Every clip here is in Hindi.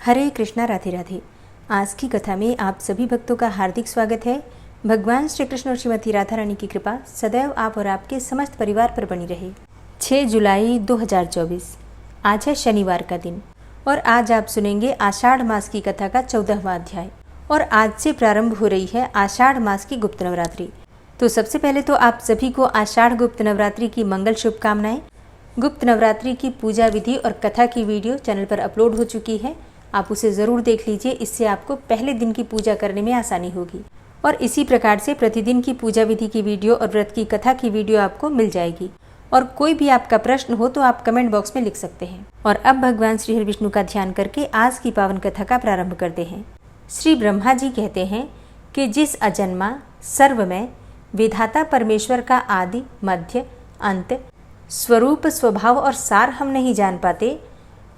हरे कृष्णा, राधे राधे। आज की कथा में आप सभी भक्तों का हार्दिक स्वागत है। भगवान श्री कृष्ण और श्रीमती राधा रानी की कृपा सदैव आप और आपके समस्त परिवार पर बनी रहे। 6 जुलाई 2024 आज है शनिवार का दिन और आज आप सुनेंगे आषाढ़ मास की कथा का 14वां अध्याय। और आज से प्रारंभ हो रही है आषाढ़ मास की गुप्त नवरात्रि। तो सबसे पहले तो आप सभी को आषाढ़ गुप्त नवरात्रि की मंगल शुभकामनाएं। गुप्त नवरात्रि की पूजा विधि और कथा की वीडियो चैनल पर अपलोड हो चुकी है, आप उसे ज़रूर देख लीजिए। इससे आपको पहले दिन की पूजा करने में आसानी होगी। और इसी प्रकार से प्रतिदिन की पूजा विधि की वीडियो और व्रत की कथा की वीडियो आपको मिल जाएगी। और कोई भी आपका प्रश्न हो तो आप कमेंट बॉक्स में लिख सकते हैं। और अब भगवान श्री हरि विष्णु का ध्यान करके आज की पावन कथा का प्रारंभ करते हैं। श्री ब्रह्मा जी कहते हैं कि जिस अजन्मा सर्वमय विधाता परमेश्वर का आदि मध्य अंत स्वरूप स्वभाव और सार हम नहीं जान पाते,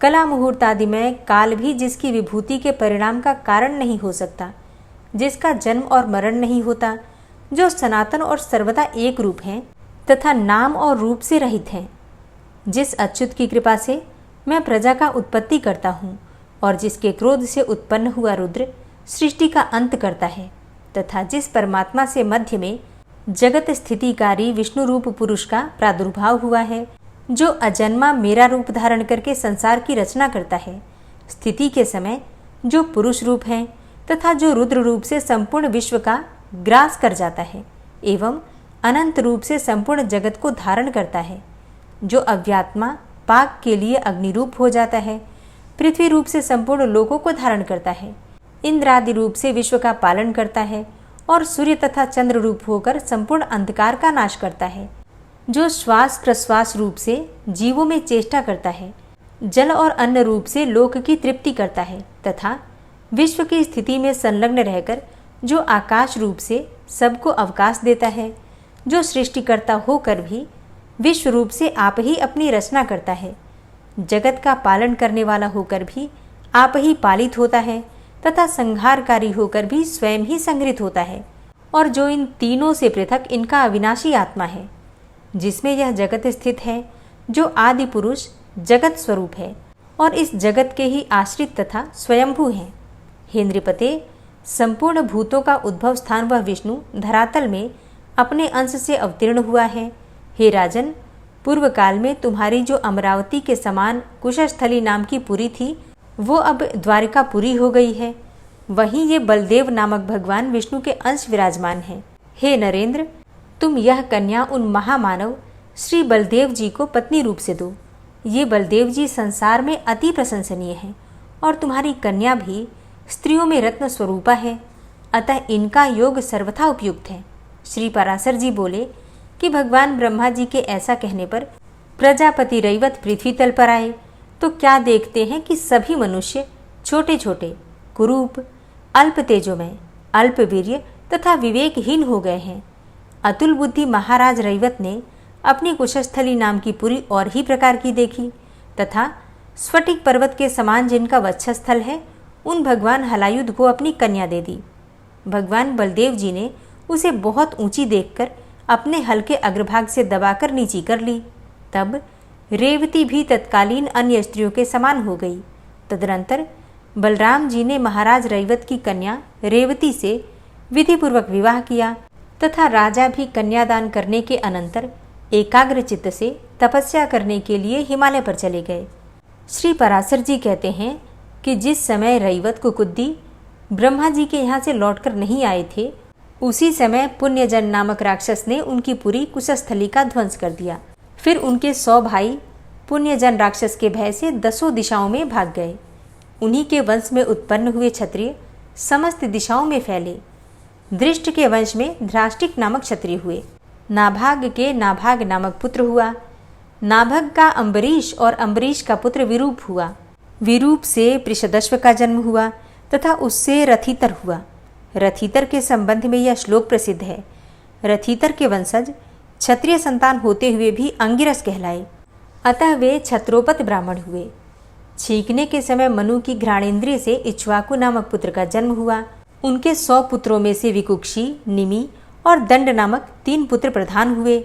कला मुहूर्त आदि में काल भी जिसकी विभूति के परिणाम का कारण नहीं हो सकता, जिसका जन्म और मरण नहीं होता, जो सनातन और सर्वदा एक रूप हैं तथा नाम और रूप से रहित हैं, जिस अच्युत की कृपा से मैं प्रजा का उत्पत्ति करता हूँ और जिसके क्रोध से उत्पन्न हुआ रुद्र सृष्टि का अंत करता है, तथा जिस परमात्मा से मध्य में जगत स्थितिकारी विष्णु रूप पुरुष का प्रादुर्भाव हुआ है, जो अजन्मा मेरा रूप धारण करके संसार की रचना करता है, स्थिति के समय जो पुरुष रूप हैं तथा जो रुद्र रूप से संपूर्ण विश्व का ग्रास कर जाता है एवं अनंत रूप से संपूर्ण जगत को धारण करता है, जो अव्यात्मा पाक के लिए अग्नि रूप हो जाता है, पृथ्वी रूप से संपूर्ण लोकों को धारण करता है, इंद्र आदि रूप से विश्व का पालन करता है और सूर्य तथा चंद्र रूप होकर संपूर्ण अंधकार का नाश करता है, जो श्वास प्रश्वास रूप से जीवों में चेष्टा करता है, जल और अन्न रूप से लोक की तृप्ति करता है तथा विश्व की स्थिति में संलग्न रहकर जो आकाश रूप से सबको अवकाश देता है, जो सृष्टिकर्ता होकर भी विश्व रूप से आप ही अपनी रचना करता है, जगत का पालन करने वाला होकर भी आप ही पालित होता है तथा संहारकारी होकर भी स्वयं ही संहृत होता है, और जो इन तीनों से पृथक इनका अविनाशी आत्मा है, जिसमें यह जगत स्थित है, जो आदि पुरुष जगत स्वरूप है और इस जगत के ही आश्रित तथा स्वयंभू हैं। हे नृपते, संपूर्ण भूतों का उद्भव स्थान वह विष्णु धरातल में अपने अंश से अवतीर्ण हुआ है। हे राजन, पूर्व काल में तुम्हारी जो अमरावती के समान कुशस्थली नाम की पुरी थी, वो अब द्वारिकापुरी हो गई है। वहीं ये बलदेव नामक भगवान विष्णु के अंश विराजमान हैं। हे नरेंद्र, तुम यह कन्या उन महामानव श्री बलदेव जी को पत्नी रूप से दो। ये बलदेव जी संसार में अति प्रशंसनीय हैं और तुम्हारी कन्या भी स्त्रियों में रत्न स्वरूपा है, अतः इनका योग सर्वथा उपयुक्त है। श्री पराशर जी बोले कि भगवान ब्रह्मा जी के ऐसा कहने पर प्रजापति रैवत पृथ्वी तल पर आए तो क्या देखते हैं कि सभी मनुष्य छोटे छोटे, कुरूप, अल्प तेजोमय, अल्प वीर्य तथा विवेकहीन हो गए हैं। अतुल बुद्धि महाराज रैवत ने अपनी कुशस्थली नाम की पुरी और ही प्रकार की देखी तथा स्फटिक पर्वत के समान जिनका वक्षस्थल है, उन भगवान हलायुध को अपनी कन्या दे दी। भगवान बलदेव जी ने उसे बहुत ऊंची देखकर अपने हल्के अग्रभाग से दबाकर नीची कर ली। तब रेवती भी तत्कालीन अन्य स्त्रियों के समान हो गई। तदनंतर बलराम जी ने महाराज रैवत की कन्या रेवती से विधिपूर्वक विवाह किया तथा राजा भी कन्यादान करने के अनंतर एकाग्र चित्त से तपस्या करने के लिए हिमालय पर चले गए। श्री पराशर जी कहते हैं कि जिस समय रैवत कुकुद्दी ब्रह्मा जी के यहाँ से लौटकर नहीं आए थे, उसी समय पुण्यजन नामक राक्षस ने उनकी पूरी कुशस्थली का ध्वंस कर दिया। फिर उनके 100 भाई पुण्यजन राक्षस के भय से 10 दिशाओं में भाग गए। उन्हीं के वंश में उत्पन्न हुए क्षत्रिय समस्त दिशाओं में फैले। दृष्ट के वंश में धृष्टिक नामक क्षत्रिय हुए। नाभाग के नाभाग नामक पुत्र हुआ। नाभग का अम्बरीश और अम्बरीश का पुत्र विरूप हुआ। विरूप से पृषदश्व का जन्म हुआ तथा उससे रथितर हुआ। रथितर के संबंध में यह श्लोक प्रसिद्ध है। रथितर के वंशज क्षत्रिय संतान होते हुए भी अंगिरस कहलाए, अतः वे क्षत्रोपत ब्राह्मण हुए। छींकने के समय मनु की घ्राणेन्द्रिय से इक्ष्वाकु नामक पुत्र का जन्म हुआ। उनके 100 पुत्रों में से विकुक्षी, निमि और दंड नामक 3 पुत्र प्रधान हुए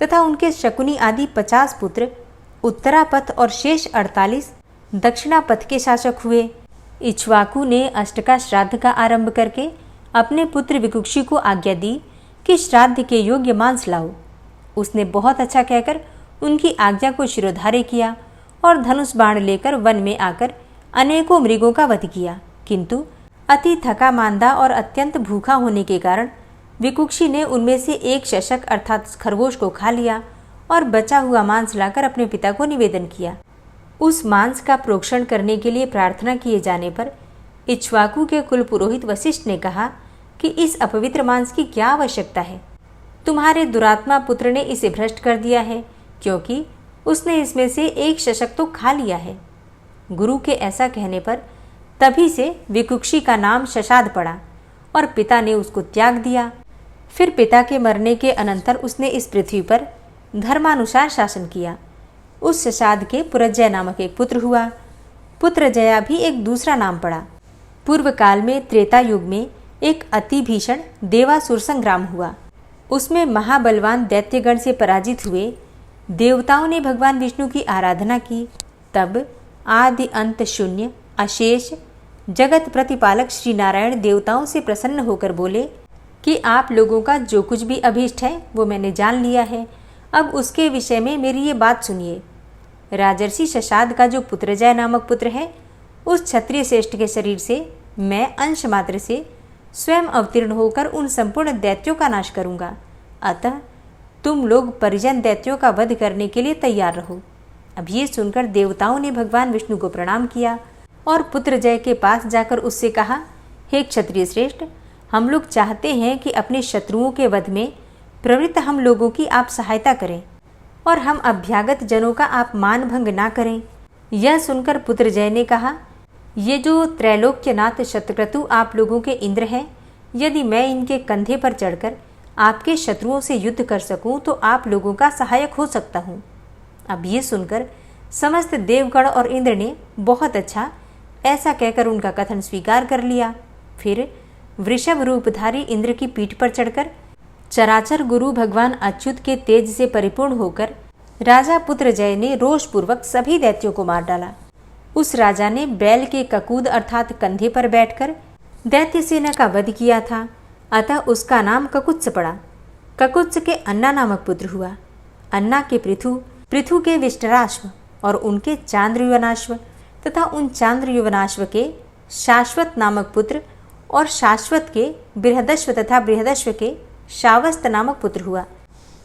तथा उनके शकुनी आदि 50 पुत्र उत्तरापथ और शेष 48 दक्षिणापथ के शासक हुए। इक्ष्वाकु ने अष्टका श्राद्ध का आरंभ करके अपने पुत्र विकुक्षी को आज्ञा दी कि श्राद्ध के योग्य मांस लाओ। उसने बहुत अच्छा कहकर उनकी आज्ञा को शिरोधार्य किया और धनुष बाण लेकर वन में आकर अनेकों मृगों का वध किया, किंतु अति थका मांदा और अत्यंत भूखा होने के कारण विकुक्षी ने उनमें से एक शशक अर्थात खरगोश को खा लिया और बचा हुआ मांस लाकर अपने पिता को निवेदन किया। उस मांस का प्रोक्षण करने के लिए प्रार्थना किए जाने पर इक्ष्वाकु के कुल पुरोहित वशिष्ठ ने कहा कि इस अपवित्र मांस की क्या आवश्यकता है? तुम्हारे दुरात्मा पुत्र ने इसे भ्रष्ट कर दिया है, क्योंकि उसने इसमें से एक शशक तो खा लिया है। गुरु के ऐसा कहने पर तभी से विकुक्षी का नाम शशाद पड़ा और पिता ने उसको त्याग दिया। फिर पिता के मरने के अनंतर उसने इस पृथ्वी पर धर्मानुसार शासन किया। उस शशाद के पुरजय नामक एक पुत्र हुआ। पुत्रजया भी एक दूसरा नाम पड़ा। पूर्व काल में त्रेता युग में एक अति भीषण देवासुर संग्राम हुआ। उसमें महाबलवान दैत्यगण से पराजित हुए देवताओं ने भगवान विष्णु की आराधना की। तब आदि अंत शून्य अशेष जगत प्रतिपालक श्री नारायण देवताओं से प्रसन्न होकर बोले कि आप लोगों का जो कुछ भी अभीष्ट है वो मैंने जान लिया है, अब उसके विषय में मेरी ये बात सुनिए। राजर्षि शशाद का जो पुत्रजय नामक पुत्र है, उस क्षत्रिय श्रेष्ठ के शरीर से मैं अंश मात्र से स्वयं अवतीर्ण होकर उन संपूर्ण दैत्यों का नाश करूंगा। अतः तुम लोग परिजन दैत्यों का वध करने के लिए तैयार रहो। अब ये सुनकर देवताओं ने भगवान विष्णु को प्रणाम किया और पुत्रजय के पास जाकर उससे कहा, हे क्षत्रिय श्रेष्ठ, हम लोग चाहते हैं कि अपने शत्रुओं के वध में प्रवृत्त हम लोगों की आप सहायता करें और हम अभ्यागत जनों का आप मान भंग ना करें। यह सुनकर पुत्रजय ने कहा, ये जो त्रैलोक्यनाथ शतक्रतु आप लोगों के इंद्र हैं, यदि मैं इनके कंधे पर चढ़कर आपके शत्रुओं से युद्ध कर सकूं तो आप लोगों का सहायक हो सकता हूं। अब ये सुनकर समस्त देवगण और इंद्र ने बहुत अच्छा ऐसा कहकर उनका कथन स्वीकार कर लिया। फिर वृषभ रूपधारी इंद्र की पीठ पर चढ़कर चराचर गुरु भगवान अच्युत के तेज से परिपूर्ण होकर राजा पुत्रजय ने रोषपूर्वक सभी दैत्यों को मार डाला। उस राजा ने बैल के ककूद अर्थात कंधे पर बैठकर दैत्य सेना का वध किया था, अतः उसका नाम ककुत्स पड़ा। ककुत्स के अन्ना नामक पुत्र हुआ। अन्ना के पृथु, पृथु के विष्टराश्व और उनके चांद्रयुवनाश्व तथा उन चांद्रयुवनाश्व के शाश्वत नामक पुत्र और शाश्वत के बृहदश्व तथा बृहदश्व के शावस्त नामक पुत्र हुआ,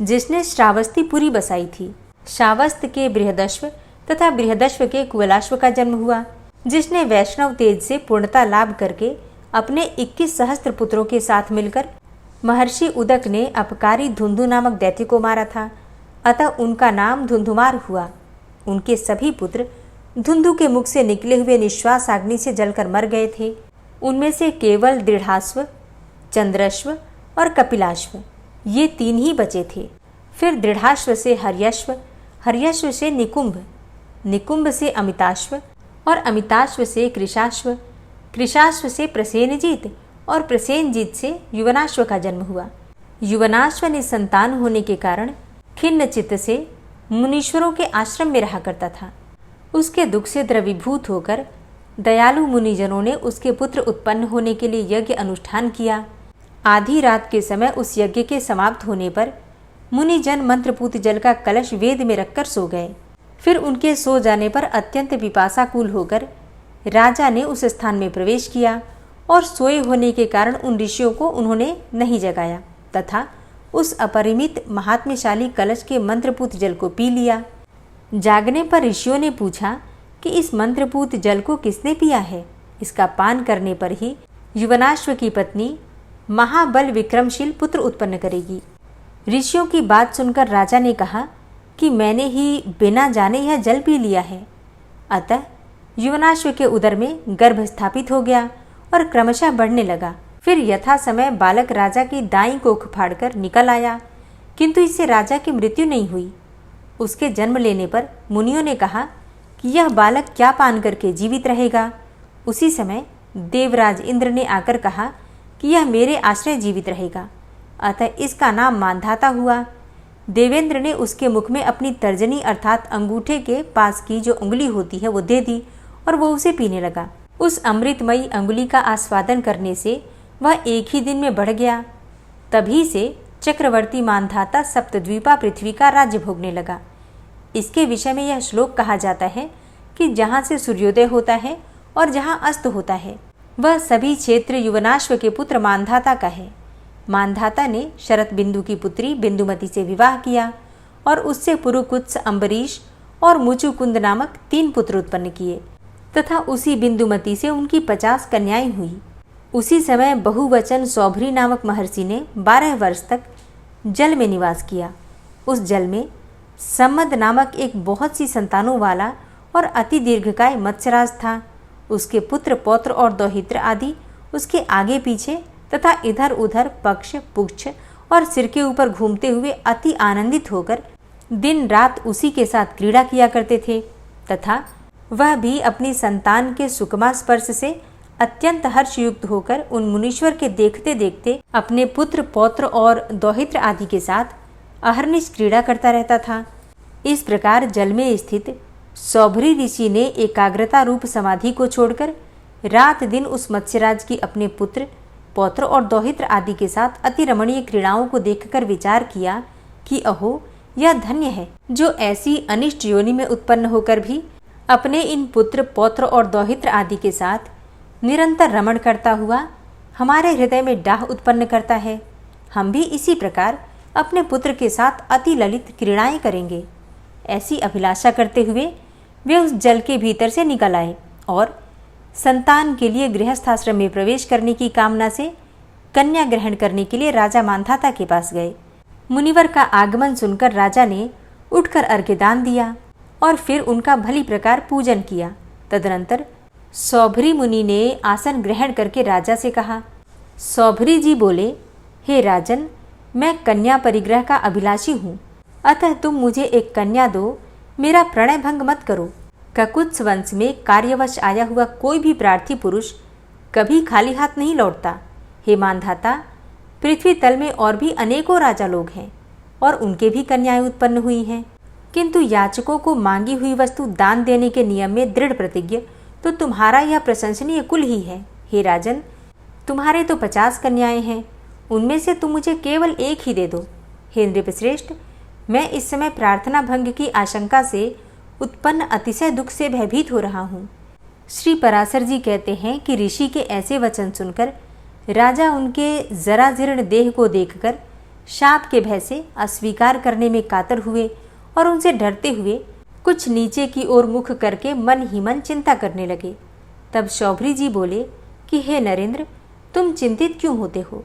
जिसने श्रावस्तीपुरी बसाई थी। शावस्त के बृहदश्व तथा बृहदश्व के कुवलाश्व का जन्म हुआ, जिसने वैष्णव तेज से पूर्णता लाभ करके अपने 21 सहस्त्र पुत्रों के साथ मिलकर महर्षि उदक ने अपकारी धुंधु नामक दैत्य को मारा था, अतः उनका नाम धुंधुमार हुआ। उनके सभी पुत्र धुंधु के मुख से निकले हुए निश्वास अग्नि से जलकर मर गए थे। उनमें से केवल दृढ़ाश्व, चंद्रश्व और कपिलाश्व ये 3 ही बचे थे। फिर दृढ़ाश्व से हर्यश्व, हर्यश्व से निकुंभ, निकुंभ से अमिताश्व और अमिताश्व से कृशाश्व, कृशाश्व से प्रसेनजीत और प्रसेनजीत से युवनाश्व का जन्म हुआ। युवनाश्व ने संतान होने के कारण खिन्न चित्त से मुनीश्वरों के आश्रम में रहा करता था। उसके दुख से द्रवीभूत होकर दयालु मुनिजनों ने उसके पुत्र उत्पन्न होने के लिए यज्ञ अनुष्ठान किया। आधी रात के समय उस यज्ञ के समाप्त होने पर मुनिजन मंत्रपूत जल का कलश वेद में रखकर सो गए। फिर उनके सो जाने पर अत्यंत पिपासाकुल होकर राजा ने उस स्थान में प्रवेश किया और सोए होने के कारण उन ऋषियों को उन्होंने नहीं जगाया तथा उस अपरिमित महात्म्यशाली कलश के मंत्रपूत जल को पी लिया। जागने पर ऋषियों ने पूछा कि इस मंत्रपूत जल को किसने पिया है। इसका पान करने पर ही युवनाश्व की पत्नी महाबल विक्रमशील पुत्र उत्पन्न करेगी। ऋषियों की बात सुनकर राजा ने कहा कि मैंने ही बिना जाने यह जल पी लिया है। अतः युवनाश्व के उदर में गर्भ स्थापित हो गया और क्रमशः बढ़ने लगा। फिर यथा समय बालक राजा की दाईं कोख फाड़कर निकल आया, किंतु इससे राजा की मृत्यु नहीं हुई। उसके जन्म लेने पर मुनियों ने कहा कि यह बालक क्या पान करके जीवित रहेगा। उसी समय देवराज इंद्र ने आकर कहा कि यह मेरे आश्रय जीवित रहेगा, अतः इसका नाम मानधाता हुआ। देवेंद्र ने उसके मुख में अपनी तर्जनी अर्थात अंगूठे के पास की जो उंगली होती है वो दे दी और वो उसे पीने लगा। उस अमृतमयी अंगुली का आस्वादन करने से वह एक ही दिन में बढ़ गया। तभी से चक्रवर्ती मानधाता सप्तद्वीपा पृथ्वी का राज्य भोगने लगा। इसके विषय में यह श्लोक कहा जाता है कि जहाँ से सूर्योदय होता है और जहाँ अस्त होता है वह सभी क्षेत्र युवनाश्व के पुत्र मानधाता का है। मानधाता ने शरत बिंदु की पुत्री बिंदुमती से विवाह किया और उससे पुरुकुत्स, अम्बरीश और मुचुकुंद नामक 3 पुत्र उत्पन्न किए तथा उसी बिंदुमती से उनकी 50 कन्याएं हुई। उसी समय बहुवचन सौभरी नामक महर्षि ने 12 वर्ष तक जल में निवास किया। उस जल में सम्मद नामक एक बहुत सी संतानों वाला और अति दीर्घकाय मत्स्यराज था। उसके पुत्र, पौत्र और दौहित्र आदि उसके आगे पीछे तथा इधर उधर पक्ष, पुच्छ और सिर के ऊपर घूमते हुए अति आनंदित होकर दिन रात उसी के साथ क्रीड़ा किया करते थे तथा वह भी अपनी संतान के सुकमा स्पर्श से अत्यंत हर्षयुक्त होकर उन मुनीश्वर के देखते देखते अपने पुत्र, पौत्र और दौहित्र आदि के साथ अहर्निश क्रीड़ा करता रहता था। इस प्रकार जल में स्थित सौभरी ऋषि ने एकाग्रता रूप समाधि को छोड़कर रात दिन उस मत्स्यराज की अपने पुत्र, पौत्र और दौहित्र आदि के साथ अति रमणीय क्रीड़ाओं को देखकर विचार किया कि अहो, यह धन्य है जो ऐसी अनिष्ट योनि में उत्पन्न होकर भी अपने इन पुत्र, पौत्र और दौहित्र आदि के साथ निरंतर रमण करता हुआ हमारे हृदय में डाह उत्पन्न करता है। हम भी इसी प्रकार अपने पुत्र के साथ अति ललित क्रीड़ाएं करेंगे। ऐसी अभिलाषा करते हुए वे उस जल के भीतर से निकल आए और संतान के लिए गृहस्थाश्रम में प्रवेश करने की कामना से कन्या ग्रहण करने के लिए राजा मानधाता के पास गए। मुनिवर का आगमन सुनकर राजा ने उठकर अर्घ्यदान दिया और फिर उनका भली प्रकार पूजन किया। तदनंतर सौभरी मुनि ने आसन ग्रहण करके राजा से कहा। सौभरी जी बोले, हे राजन, मैं कन्या परिग्रह का अभिलाषी हूँ, अतः तुम मुझे एक कन्या दो, मेरा प्रणय भंग मत करो। ककुत्स वंश में कार्यवश आया हुआ कोई भी प्रार्थी पुरुष कभी खाली हाथ नहीं लौटता। हे मानधाता, पृथ्वी तल में और भी अनेकों राजा लोग हैं और उनके भी कन्याएं उत्पन्न हुई हैं, किंतु याचकों को मांगी हुई वस्तु दान देने के नियम में दृढ़ प्रतिज्ञ तो तुम्हारा यह प्रशंसनीय कुल ही है। हे राजन, तुम्हारे तो 50 कन्याएं हैं, उनमें से तुम मुझे केवल एक ही दे दो। हे नृपश्रेष्ठ, मैं इस समय प्रार्थना भंग की आशंका से उत्पन्न अतिशय दुख से भयभीत हो रहा हूँ। श्री पराशर जी कहते हैं कि ऋषि के ऐसे वचन सुनकर राजा उनके जरा जीर्ण देह को देखकर शाप के भय से अस्वीकार करने में कातर हुए और उनसे डरते हुए कुछ नीचे की ओर मुख करके मन ही मन चिंता करने लगे। तब सौभरी जी बोले कि हे नरेंद्र, तुम चिंतित क्यों होते हो?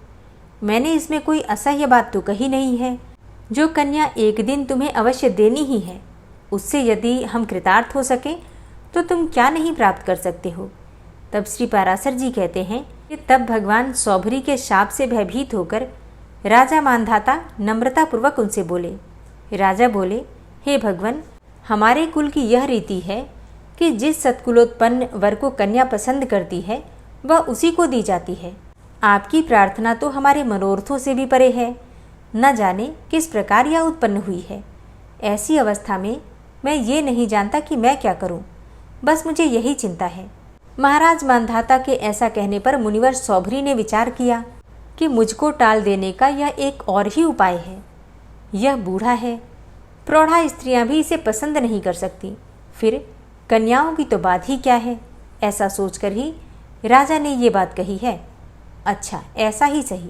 मैंने इसमें कोई असह्य बात तो कही नहीं है। जो कन्या एक दिन तुम्हें अवश्य देनी ही है, उससे यदि हम कृतार्थ हो सके तो तुम क्या नहीं प्राप्त कर सकते हो। तब श्री पराशर जी कहते हैं कि तब भगवान सौभरी के शाप से भयभीत होकर राजा मानधाता नम्रतापूर्वक उनसे बोले। राजा बोले, हे भगवान, हमारे कुल की यह रीति है कि जिस सत्कुलोत्पन्न वर को कन्या पसंद करती है वह उसी को दी जाती है। आपकी प्रार्थना तो हमारे मनोरथों से भी परे है, न जाने किस प्रकार यह उत्पन्न हुई है। ऐसी अवस्था में मैं ये नहीं जानता कि मैं क्या करूं, बस मुझे यही चिंता है। महाराज मानधाता के ऐसा कहने पर मुनिवर सौभरी ने विचार किया कि मुझको टाल देने का यह एक और ही उपाय है। यह बूढ़ा है, प्रौढ़ा स्त्रियां भी इसे पसंद नहीं कर सकती, फिर कन्याओं की तो बात ही क्या है। ऐसा सोचकर ही राजा ने ये बात कही है। अच्छा, ऐसा ही सही,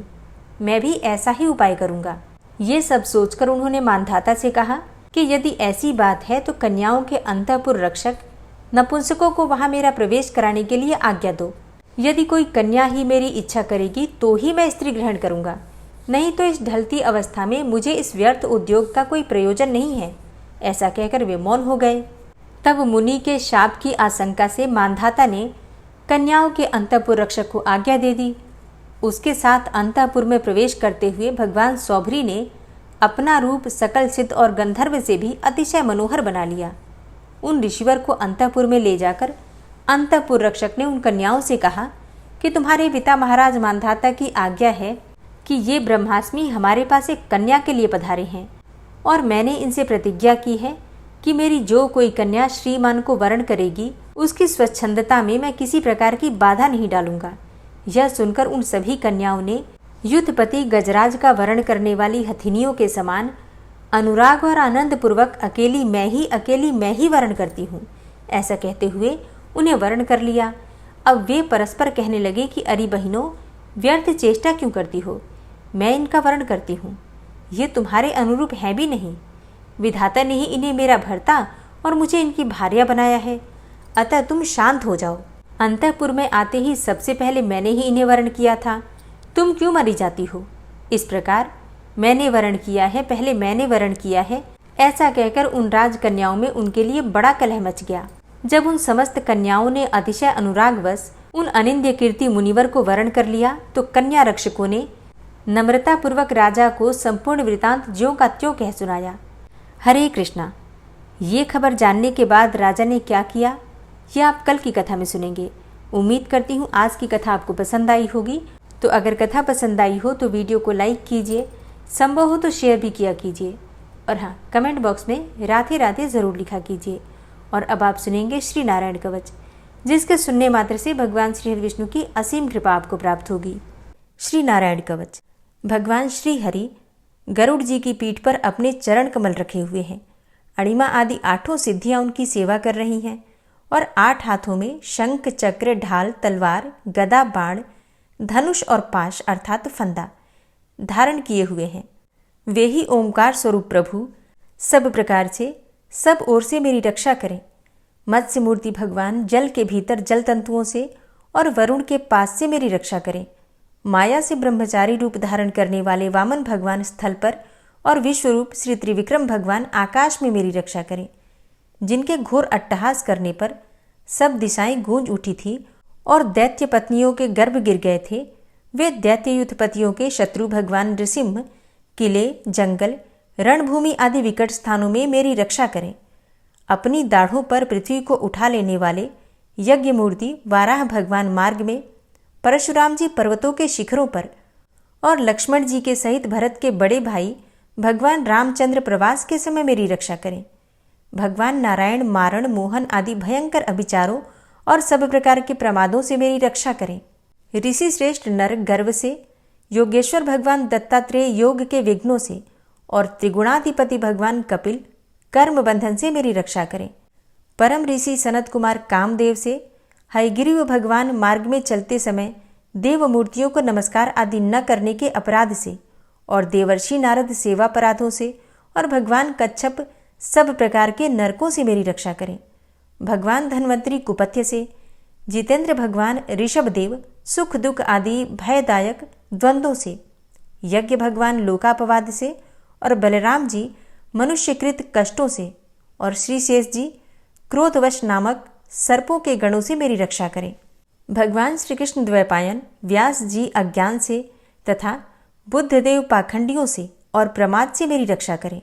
मैं भी ऐसा ही उपाय करूँगा। ये सब सोचकर उन्होंने मानधाता से कहा कि यदि ऐसी बात है तो कन्याओं के अंतःपुर रक्षक नपुंसकों को वहाँ मेरा प्रवेश कराने के लिए आज्ञा दो। यदि कोई कन्या ही मेरी इच्छा करेगी तो ही मैं स्त्री ग्रहण करूँगा, नहीं तो इस ढलती अवस्था में मुझे इस व्यर्थ उद्योग का कोई प्रयोजन नहीं है। ऐसा कहकर वे मौन हो गए। तब मुनि के शाप की आशंका से मानधाता ने कन्याओं के अंतःपुर रक्षक को आज्ञा दे दी। उसके साथ अंतःपुर में प्रवेश करते हुए भगवान सौभरी ने अपना रूप सकल सिद्ध और गंधर्व से भी अतिशय मनोहर बना लिया। उन ऋषिवर को अंतःपुर में ले जाकर अंतःपुर रक्षक ने उन कन्याओं से कहा कि तुम्हारे पिता महाराज मानधाता की आज्ञा है कि ये ब्रह्मास्मि हमारे पास एक कन्या के लिए पधारे हैं और मैंने इनसे प्रतिज्ञा की है कि मेरी जो कोई कन्या श्रीमान को वरण करेगी उसकी स्वच्छंदता में मैं किसी प्रकार की बाधा नहीं डालूंगा। यह सुनकर उन सभी कन्याओं ने युद्धपति गजराज का वर्ण करने वाली हथिनियों के समान अनुराग और आनंद पूर्वक अकेली मैं ही वर्ण करती हूँ ऐसा कहते हुए उन्हें वर्ण कर लिया। अब वे परस्पर कहने लगे कि अरे बहनों, व्यर्थ चेष्टा क्यों करती हो, मैं इनका वर्ण करती हूँ, ये तुम्हारे अनुरूप है भी नहीं। विधाता ने ही इन्हें मेरा भर्ता और मुझे इनकी भार्या बनाया है, अतः तुम शांत हो जाओ। अंतःपुर में आते ही सबसे पहले मैंने ही इन्हें वर्ण किया था, तुम क्यों मरी जाती हो। इस प्रकार मैंने वर्ण किया है, पहले मैंने वर्ण किया है, ऐसा कहकर उन राजकन्याओं में उनके लिए बड़ा कलह मच गया। जब उन समस्त कन्याओं ने अतिशय अनुरागवश उन अनिंद्य कीर्ति मुनिवर को वर्ण कर लिया तो कन्या रक्षकों ने नम्रतापूर्वक राजा को संपूर्ण वृतांत ज्यों का त्यों कह सुनाया। हरे कृष्णा। ये खबर जानने के बाद राजा ने क्या किया यह आप कल की कथा में सुनेंगे। उम्मीद करती हूँ आज की कथा आपको पसंद आई होगी। तो अगर कथा पसंद आई हो तो वीडियो को लाइक कीजिए, संभव हो तो शेयर भी किया कीजिए, और हाँ, कमेंट बॉक्स में राधे राधे ज़रूर लिखा कीजिए। और अब आप सुनेंगे श्री नारायण कवच, जिसके सुनने मात्र से भगवान श्री हरि विष्णु की असीम कृपा आपको प्राप्त होगी। श्री नारायण कवच। भगवान श्री हरि गरुड़ जी की पीठ पर अपने चरण कमल रखे हुए हैं। अणिमा आदि 8 सिद्धियां उनकी सेवा कर रही हैं और 8 हाथों में शंख, चक्र, ढाल, तलवार, गदा, बाण, धनुष और पाश अर्थात फंदा धारण किए हुए हैं। वे ही ओंकार स्वरूप प्रभु सब प्रकार से सब ओर से मेरी रक्षा करें। मत्स्य मूर्ति भगवान जल के भीतर जल तंतुओं से और वरुण के पास से मेरी रक्षा करें। माया से ब्रह्मचारी रूप धारण करने वाले वामन भगवान स्थल पर और विश्वरूप श्री त्रिविक्रम भगवान आकाश में मेरी रक्षा करें। जिनके घोर अट्टहास करने पर सब दिशाएं गूंज उठी थी और दैत्य पत्नियों के गर्भ गिर गए थे, वे दैत्य युद्धपतियों के शत्रु भगवान नृसिंह किले, जंगल, रणभूमि आदि विकट स्थानों में मेरी रक्षा करें। अपनी दाढ़ों पर पृथ्वी को उठा लेने वाले यज्ञ मूर्ति वाराह भगवान मार्ग में, परशुराम जी पर्वतों के शिखरों पर और लक्ष्मण जी के सहित भरत के बड़े भाई भगवान रामचंद्र प्रवास के समय मेरी रक्षा करें। भगवान नारायण मारण, मोहन आदि भयंकर अभिचारों और सब प्रकार के प्रमादों से मेरी रक्षा करें। ऋषि श्रेष्ठ नर गर्व से, योगेश्वर भगवान दत्तात्रेय योग के विघ्नों से और त्रिगुणाधिपति भगवान कपिल कर्म बंधन से मेरी रक्षा करें। परम ऋषि सनत कुमार कामदेव से, हयग्रीव भगवान मार्ग में चलते समय देव मूर्तियों को नमस्कार आदि न करने के अपराध से और देवर्षि नारद सेवा अपराधों से और भगवान कच्छप सब प्रकार के नरकों से मेरी रक्षा करें। भगवान धन्वंतरी कुपथ्य से, जितेंद्र भगवान ऋषभदेव सुख दुख आदि भयदायक द्वंद्वों से, यज्ञ भगवान लोकापवाद से और बलराम जी मनुष्यकृत कष्टों से और श्री शेष जी क्रोधवश नामक सर्पों के गणों से मेरी रक्षा करें। भगवान श्री कृष्ण द्वैपायन व्यास जी अज्ञान से तथा बुद्धदेव पाखंडियों से और प्रमाद से मेरी रक्षा करें।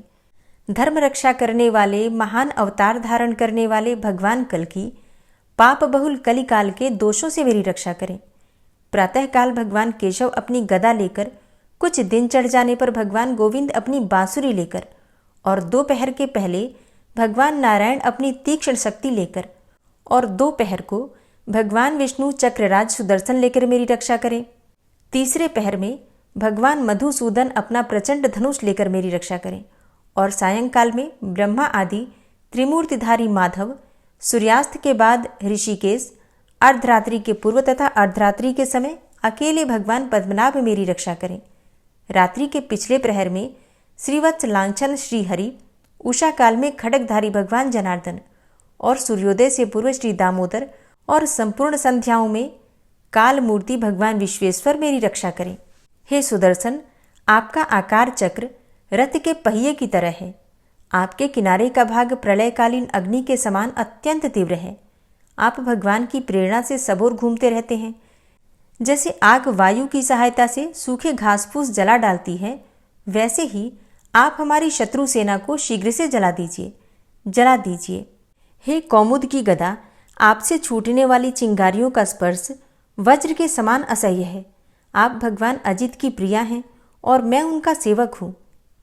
धर्म रक्षा करने वाले महान अवतार धारण करने वाले भगवान कल्कि पाप बहुल कलिकाल के दोषों से मेरी रक्षा करें। प्रातःकाल भगवान केशव अपनी गदा लेकर, कुछ दिन चढ़ जाने पर भगवान गोविंद अपनी बांसुरी लेकर और दोपहर के पहले भगवान नारायण अपनी तीक्ष्ण शक्ति लेकर और दोपहर को भगवान विष्णु चक्रराज सुदर्शन लेकर मेरी रक्षा करें। तीसरे पहर में भगवान मधुसूदन अपना प्रचंड धनुष लेकर मेरी रक्षा करें और सायंकाल में ब्रह्मा आदि त्रिमूर्तिधारी माधव, सूर्यास्त के बाद ऋषिकेश, अर्धरात्रि के पूर्व तथा अर्धरात्रि के समय अकेले भगवान पद्मनाभ मेरी रक्षा करें। रात्रि के पिछले प्रहर में श्रीवत्स लांछन श्री हरि, उषा काल में खड्गधारी भगवान जनार्दन और सूर्योदय से पूर्व श्री दामोदर और संपूर्ण संध्याओं में काल मूर्ति भगवान विश्वेश्वर मेरी रक्षा करें। हे सुदर्शन, आपका आकार चक्र रथ के पहिए की तरह है। आपके किनारे का भाग प्रलयकालीन अग्नि के समान अत्यंत तीव्र है। आप भगवान की प्रेरणा से सबोर घूमते रहते हैं। जैसे आग वायु की सहायता से सूखे घास फूस जला डालती है, वैसे ही आप हमारी शत्रु सेना को शीघ्र से जला दीजिए। हे कौमुद की गदा, आपसे छूटने वाली चिंगारियों का स्पर्श वज्र के समान असह्य है। आप भगवान अजित की प्रिया हैं और मैं उनका सेवक हूँ,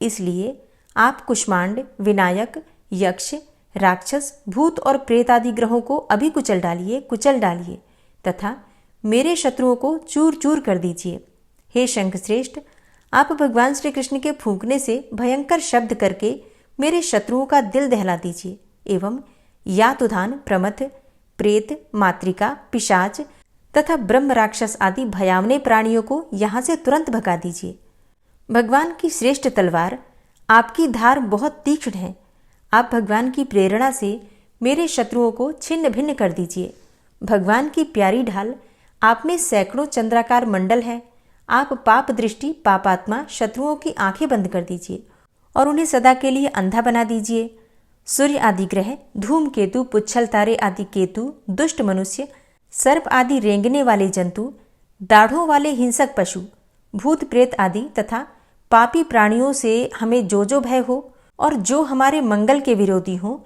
इसलिए आप कुष्मांड, विनायक, यक्ष, राक्षस, भूत और प्रेत आदि ग्रहों को अभी कुचल डालिए तथा मेरे शत्रुओं को चूर चूर कर दीजिए। हे शंखश्रेष्ठ, आप भगवान श्री कृष्ण के फूंकने से भयंकर शब्द करके मेरे शत्रुओं का दिल दहला दीजिए एवं यातुधान, प्रमथ, प्रेत, मातृका, पिशाच तथा ब्रह्म राक्षस आदि भयावने प्राणियों को यहाँ से तुरंत भगा दीजिए। भगवान की श्रेष्ठ तलवार, आपकी धार बहुत तीक्ष्ण है। आप भगवान की प्रेरणा से मेरे शत्रुओं को छिन्न भिन्न कर दीजिए। भगवान की प्यारी ढाल, आप में सैकड़ों चंद्राकार मंडल है। आप पाप दृष्टि, पापात्मा शत्रुओं की आंखें बंद कर दीजिए और उन्हें सदा के लिए अंधा बना दीजिए। सूर्य आदि ग्रह, धूमकेतु, पुच्छल तारे आदि केतु, दुष्ट मनुष्य, सर्प आदि रेंगने वाले जंतु, दाढ़ों वाले हिंसक पशु, भूत प्रेत आदि तथा पापी प्राणियों से हमें जो भय हो और जो हमारे मंगल के विरोधी हो,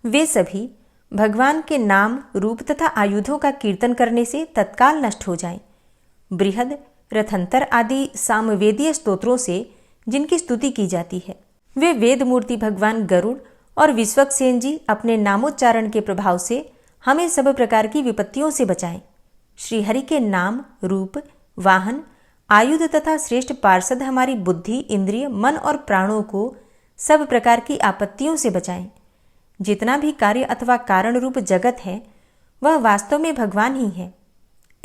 वे सभी भगवान के नाम, रूप तथा आयुधों का कीर्तन करने से तत्काल नष्ट हो जाएं। बृहद, रथंतर आदि सामवेदीय स्तोत्रों से जिनकी स्तुति की जाती है, वे वेद मूर्ति भगवान गरुड़ और विश्वक्सेन जी अपने नामोच्चारण के प्रभाव से हमें सब प्रकार की विपत्तियों से बचाएं। श्रीहरि के नाम, रूप, वाहन, आयुध तथा श्रेष्ठ पार्षद हमारी बुद्धि, इंद्रिय, मन और प्राणों को सब प्रकार की आपत्तियों से बचाएं। जितना भी कार्य अथवा कारण रूप जगत है, वह वास्तव में भगवान ही है।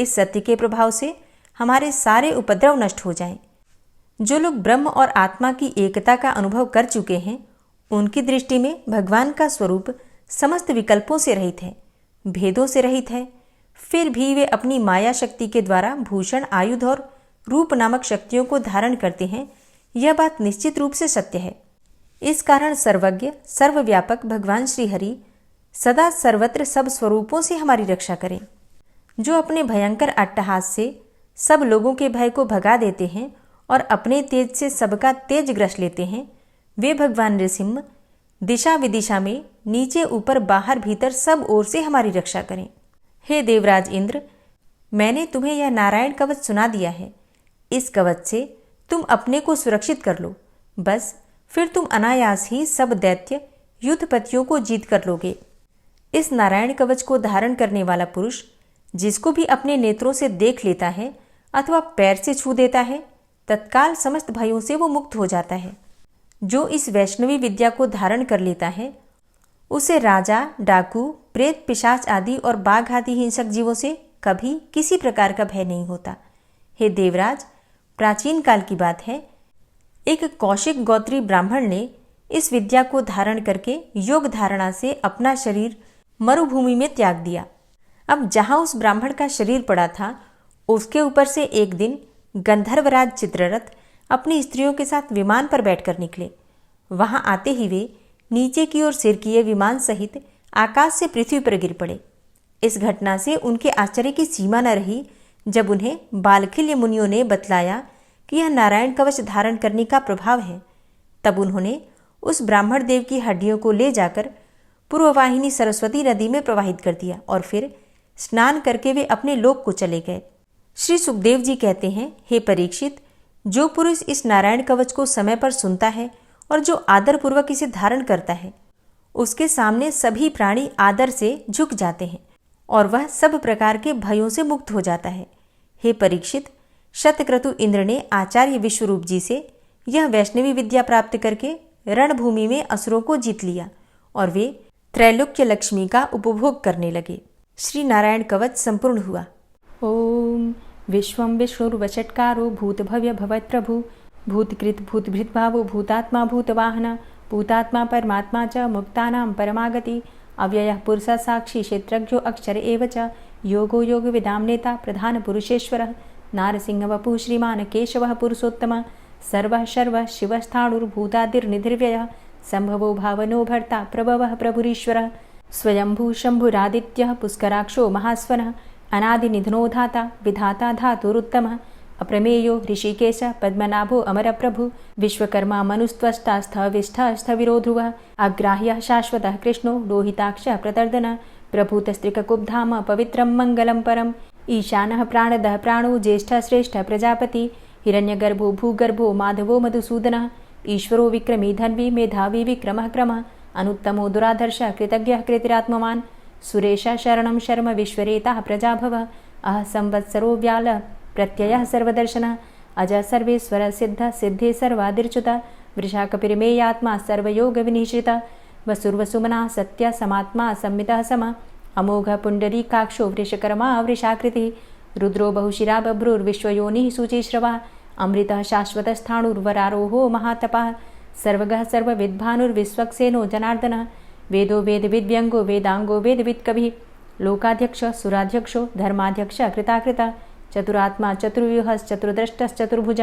इस सत्य के प्रभाव से हमारे सारे उपद्रव नष्ट हो जाएं। जो लोग ब्रह्म और आत्मा की एकता का अनुभव कर चुके हैं, उनकी दृष्टि में भगवान का स्वरूप समस्त विकल्पों से रहित है, भेदों से रहित है। फिर भी वे अपनी माया शक्ति के द्वारा भूषण, आयुध और रूप नामक शक्तियों को धारण करते हैं। यह बात निश्चित रूप से सत्य है। इस कारण सर्वज्ञ, सर्वव्यापक भगवान श्रीहरि सदा सर्वत्र सब स्वरूपों से हमारी रक्षा करें। जो अपने भयंकर अट्टहास से सब लोगों के भय को भगा देते हैं और अपने तेज से सबका तेज ग्रस लेते हैं, वे भगवान नृसिंह दिशा विदिशा में, नीचे ऊपर बाहर भीतर सब ओर से हमारी रक्षा करें। हे देवराज इंद्र, मैंने तुम्हें यह नारायण कवच सुना दिया है। इस कवच से तुम अपने को सुरक्षित कर लो। बस फिर तुम अनायास ही सब दैत्य युद्धपतियों को जीत कर लोगे। इस नारायण कवच को धारण करने वाला पुरुष जिसको भी अपने नेत्रों से देख लेता है अथवा पैर से छू देता है, तत्काल समस्त भयों से वो मुक्त हो जाता है। जो इस वैष्णवी विद्या को धारण कर लेता है, उसे राजा, डाकू, प्रेत, पिशाच आदि और बाघ आदि हिंसक जीवों से कभी किसी प्रकार का भय नहीं होता। हे देवराज, प्राचीन काल की बात है, एक कौशिक गोत्री ब्राह्मण ने इस विद्या को धारण करके योग धारणा से अपना शरीर मरुभूमि में त्याग दिया। अब जहां उस ब्राह्मण का शरीर पड़ा था, उसके ऊपर से एक दिन गंधर्वराज चित्ररथ अपनी स्त्रियों के साथ विमान पर बैठकर निकले। वहां आते ही वे नीचे की ओर सिर किए विमान सहित आकाश से पृथ्वी पर गिर पड़े। इस घटना से उनके आश्चर्य की सीमा न रही जब उन्हें बालखिल्य मुनियों ने बतलाया कि यह नारायण कवच धारण करने का प्रभाव है। तब उन्होंने उस ब्राह्मण देव की हड्डियों को ले जाकर पूर्ववाहिनी सरस्वती नदी में प्रवाहित कर दिया और फिर स्नान करके वे अपने लोक को चले गए। श्री सुखदेव जी कहते हैं, हे परीक्षित, जो पुरुष इस नारायण कवच को समय पर सुनता है और जो आदरपूर्वक इसे धारण करता है, उसके सामने सभी प्राणी आदर से झुक जाते हैं और वह सब प्रकार के भयों से मुक्त हो जाता है। हे परीक्षित, शतक्रतु इंद्र ने आचार्य विश्वरूप जी से यह वैष्णवी विद्या प्राप्त करके रणभूमि में असुरों को जीत लिया और वे त्रैलोक्य लक्ष्मी का उपभोग करने लगे। श्री नारायण कवच संपूर्ण हुआ। ओम विश्वं विष्णुर्वषट्कारो भूतभव्य भवत्प्रभु भूतकृत भूतभृद्भावो भूतात्मा भूतवाहन भूतात्मा परमात्मा च मुक्तानां परमागति अव्ययः पुरुषः साक्षी क्षेत्रज्ञो अक्षर एव च योगो योगविदां नेता प्रधानपुरुषेश्वरः नारसिंहवपुः श्रीमान् केशवः पुरुषोत्तमः सर्वः शर्वः शिवस्थाणुर्भूतादिर्निधिर्व्ययः संभवो भावनो भर्ता प्रभवः प्रभुरीश्वरः स्वयंभू शंभुरादित्यः पुष्कराक्षो महास्वनः अनादिनिधनोधाता विधाता धातुरुत्तमः अप्रमेयो ऋषिकेश पद्मनाभो अमरप्रभु विश्वकर्मा मनुस्त्वष्टा स्थविष्ठः स्थविरो ध्रुवः अग्राह्यः शाश्वतः कृष्णो लोहिताक्षः प्रतर्दनः प्रभूतस्त्रिककुब्धाम पवित्रं मङ्गलं परम् ईशानः प्राणदः प्राणो ज्येष्ठः श्रेष्ठः प्रजापति हिरण्यगर्भो भूगर्भो माधवो मधुसूदनः ईश्वरो विक्रमी धन्वी मेधावी विक्रमः क्रमः अनुत्तमो दुराधर्ष कृतज्ञः कृतिरात्मवान् सुरेश शरणं शर्म विश्वरेता प्रजाभव अह संवत्सरो व्याल प्रत्ययः सर्वदर्शन अज सर्वेश्वर सिद्ध सिद्धे सर्वादिर्च्युत वृषाकपिर्मेयात्मा सर्वयोग विनिश्रित वसुर्वसुमना सत्य समात्मा संमितः सम अमोघ पुण्डरीकाक्षो वृषकर्मा वृषाकृतिः रुद्रो बहुशिरा बभ्रुर्विश्वयोनिः शुचिश्रवा अमृतः शाश्वतस्थाणुर्वरारोहो महातपः सर्वगः सर्वविद्भानुर्विश्वक्सेनो जनार्दनः वेदो वेदविद्व्यङ्गो वेदाङ्गो वेदवित्कविः लोकाध्यक्ष सुराध्यक्षो धर्माध्यक्ष कृताकृत चतुरात्मा चतुर्व्यूहश्चतुर्द्रष्टश्चतुर्भुज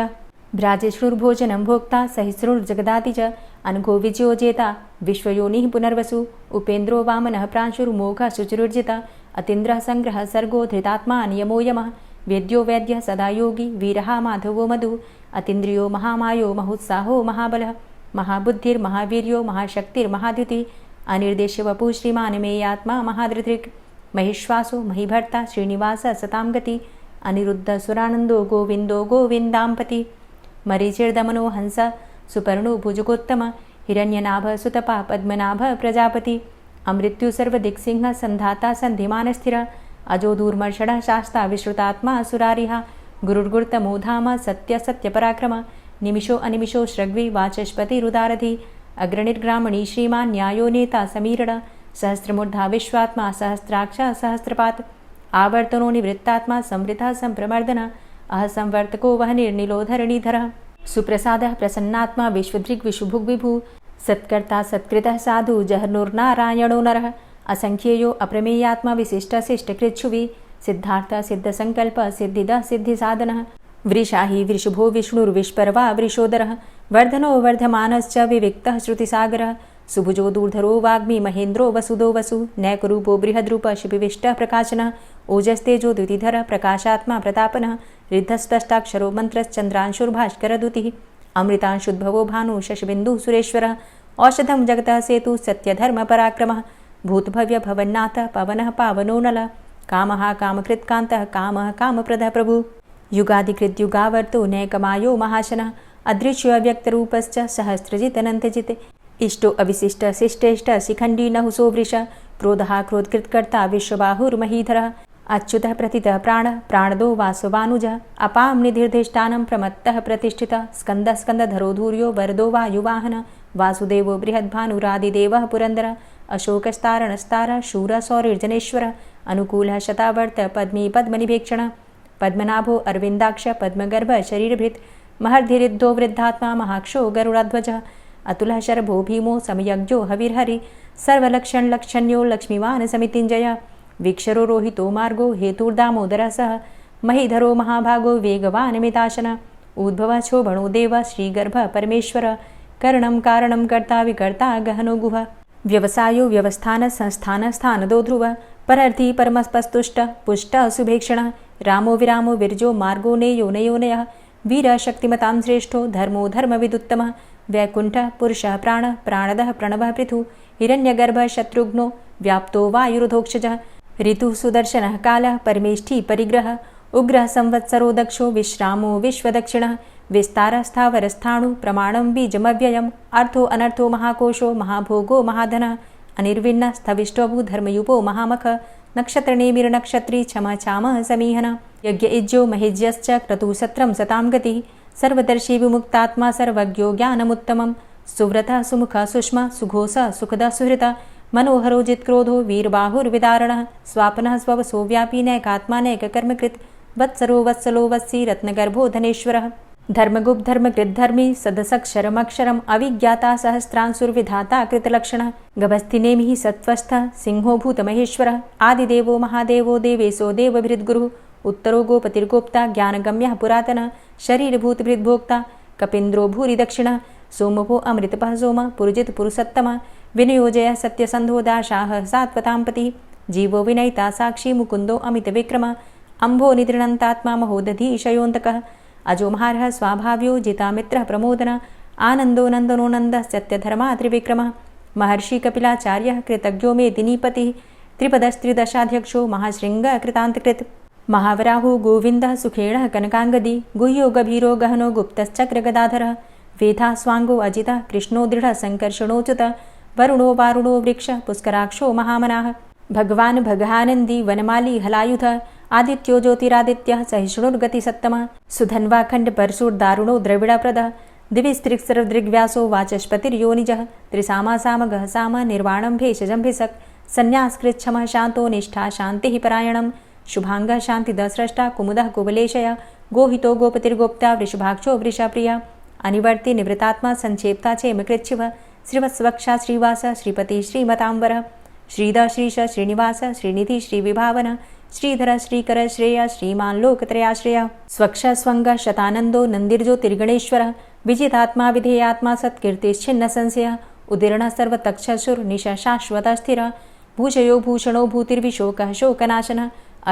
भ्राजिष्णुर्भोजनं भोक्ता सहिष्णुर्जगदाति च अनघो विजयोजेता विश्वयोनिः पुनर्वसु उपेन्द्रो वामनः प्रांशुर्मोघः शुचिरुर्जिता अतीन्द्रः संग्रहः सर्गो धृतात्मा नियमो यमः वेद्यो वैद्यः सदा योगी वीरः माधवो मधु अतीन्द्रियो महामायो महोत्साहो महाबलः महाबुद्धिर्महावीर्यो महाशक्तिर्महाद्युतिः अनिर्देश्य वपुः श्रीमान् मेयात्मा महाधृतिक् महिश्वासो महीभर्ता श्रीनिवास सतां गति अनिरुद्ध सुरानन्दो गोविन्दो गोविन्दाम्पति मरीचिर्दमनो हंस सुपर्णो भुजगोत्तम हिरण्यनाभ सुतपा पद्मनाभ प्रजापति अमृत्यु सर्वदिक्सिंह संधाता संधिमानस्थिर अजो दूर्मर्षण शास्ता विश्रुतात्मा सुरारिः गुरुर्गुर्तमो धाम सत्य सत्यपराक्रम निमिषो अनिमिषो श्रग्वी वाचस्पतिरुदारधि अग्रणिर्ग्रामणी श्रीमान् न्यायो नेता समीरण सहस्रमूर्धा विश्वात्मा सहस्राक्ष सहस्रपात् आवर्तनो निवृत्तात्मा संवृतः संप्रमर्दन अह संवर्तको वह निर्निलोधरणीधरः सुप्रसादः प्रसन्नात्मा विश्वदृग् विशुभुग् विभु सत्कर्ता सत्कृतः साधु जहर्नुर्नारायणो नरः असंख्येयो अप्रमेयात्मा विशिष्टशिष्टकृच्छुवि सिद्धार्थ सिद्धसंकल्प सिद्धिदः सिद्धिसाधनः वृषाहि वृषभो विष्णुर्विष्पर्वा वृषोदरः वर्धनो वर्धमानश्च विविक्तः श्रुतिसागरः सुभुजो दूर्धरो वाग्मी महेन्द्रो वसुदो वसु नैकरूपो बृहद्रूप शिपिविष्टः प्रकाशनः ओजस्तेजो द्युतिधर प्रकाशात्मा प्रतापनः रिद्धस्पष्टाक्षरो मन्त्रश्चन्द्रांशुर्भास्करदुतिः अमृतांशुद्भवो भानु शशबिन्दुः सुरेश्वरः औषधं जगतः सेतु सत्यधर्मपराक्रमः भूतभव्य भवन्नाथ पवनः पावनो नलः कामः कामकृत्कान्तः कामः कामप्रदः प्रभु युगादिकृद्युगावर्तो नैकमायो महाशनः अदृश्योऽव्यक्तरूपश्च सहस्रजितनन्तजित् इष्टो अविशिष्ट शिष्टेष्ट शिखण्डी नहुसो वृष क्रोधः क्रोधकृत्कर्ता विश्वबाहुर्महीधरः अच्युतः प्रतितः प्राणदो वासवानुजः अपां निधिर्धिष्ठानं प्रमत्तः प्रतिष्ठितः स्कन्दः स्कन्दधरो धूर्यो वरदो वायुवाहनः वासुदेवो बृहद्भानुरादिदेवः पुरन्दरः अशोकस्तारणस्तारः शूरः सौरिर्जनेश्वरः अनुकूलः शतावर्त पद्मी पद्मनिभेक्षणः पद्मनाभो अरविन्दाक्ष पद्मगर्भ शरीरभृत् महर्धिरिद्धो वृद्धात्मा महाक्षो गरुडाध्वजः अतुलः शरभो भीमो समयज्ञो हविर्हरि सर्वलक्षणलक्षण्यो लक्ष्मीवान् समितिञ्जय वीक्षरो रोहितो मार्गो हेतुर्दामोदरः सह महीधरो महाभागो वेगवान् मिताशन उद्भवः क्षोभणो देव श्रीगर्भ परमेश्वर करणं कारणं कर्ता विकर्ता गहनो गुह व्यवसायो व्यवस्थान संस्थान स्थानदो ध्रुव परर्थी परमस्पस्तुष्ट पुष्ट शुभेक्षण रामो विरामो विरजो मार्गो नेयो नयोनयः वीर शक्तिमतां श्रेष्ठो धर्मो धर्मविदुत्तमः वैकुण्ठ पुरुषः प्राणदः प्रणवः पृथु हिरण्यगर्भ शत्रुघ्नो व्याप्तो वायुरुधोक्षजः ऋतुः सुदर्शनः कालः परमेष्ठी परिग्रह उग्रः संवत्सरो दक्षो विश्रामो विश्वदक्षिणः विस्तारः स्थावरस्थाणु प्रमाणं बीजमव्ययम् अर्थो अनर्थो महाकोशो महाभोगो महाधनः अनिर्विण्णः स्थविष्टोऽभू धर्मयुपो महामख नक्षत्रनेमिर्नक्षत्री क्षमा चामः समीहन यज्ञ इज्यो महेज्यश्च क्रतुसत्रं सतां गतिः सर्वदर्शी विमुक्तात्मा सर्वज्ञो ज्ञानमुत्तमं सुव्रतः सुमुखः सुष्मा सुघोषः सुखदः सुहृतः मनोहरो जित्क्रोधो वीरबाहुर्विदारणः स्वापनः स्ववसो व्यापी नैकात्मा नैककर्मकृत् वत्सरो वत्सलो वत्सी रत्नगर्भो धनेश्वरः धर्मगुप्त धर्मकृद्धर्मी सदसक्षरमक्षरम् अविज्ञाता सहस्रांशुर्विधाता कृतलक्षणः गभस्तिनेमिः सत्त्वस्थः सिंहो भूतमहेश्वरः आदिदेवो महादेवो देवेशो देवभृद्गुरुः उत्तरो गोपतिर्गोप्ता ज्ञानगम्यः पुरातनः शरीरभूतभृद्भोक्ता कपीन्द्रो भूरि दक्षिणः सोमभो अमृतपः सोम पुरुजित पुरुषोत्तमः विनयोजय सत्यसन्धो दाशाः सात्वताम्पतिः जीवो विनयिता साक्षी मुकुन्दो अमितविक्रमः अम्भो निद्रणन्तात्मा महोदधीशयोऽन्तकः अजो महारः स्वाभाव्यो जितामित्रः प्रमोदन आनन्दो नन्दनो नन्दः सत्यधर्मा त्रिविक्रमः महर्षि कपिलाचार्यः कृतज्ञो मेदिनीपतिः त्रिपदस्त्रिदशाध्यक्षो महाशृङ्गः कृतान्तकृत् महावराहो गोविन्दः सुखेणः कनकाङ्गदी गुह्यो गभीरो गहनो गुप्तश्चक्रगदाधरः वेधा स्वाङ्गो अजितः कृष्णो दृढः सङ्कर्षणोच्युतः वरुणो वारुणो वृक्षः पुष्कराक्षो महामनाः भगवान् भगानन्दी वनमाली हलायुध आदित्यो ज्योतिरादित्यः सहिष्णुर्गतिसत्तमः सुधन्वा खण्डपरशुर्दारुणो द्रविडप्रदः दिविस्त्रिक्सर्वदृग्व्यासो वाचस्पतिर्योनिजः त्रिसामासामगः साम निर्वाणं भेषजं संन्यासकृच्छमः शान्तो निष्ठा शान्तिः परायणं शुभांगः शान्तिदस्रष्टा कुमुदः कुवलेशय गोहितो गोपतिर्गोप्ता वृषभाक्षो वृषाप्रियः अनिवर्ति निवृतात्मा संक्षेप्ता चेमकृच्छिवः श्रीवत्सवक्षा श्रीवास श्रीपति श्रीमतांबर श्रीद श्रीश श्रीनिवास श्रीनिधि श्रीविभावन श्रीधर श्रीकर श्रेय श्रीमान लोकत्रयाश्रय स्वक्ष स्वंग शतानंदो नंदिर्ज्योतिर्गणेश्वर विजितात्मा विधेयात्मा सत्कीर्तिश्छिन्न संशय उदीर्ण सर्वतक्षसुर निश शाश्वत स्थिर भूषयो भूषणो भूतिर्विशोकः शोकनाशन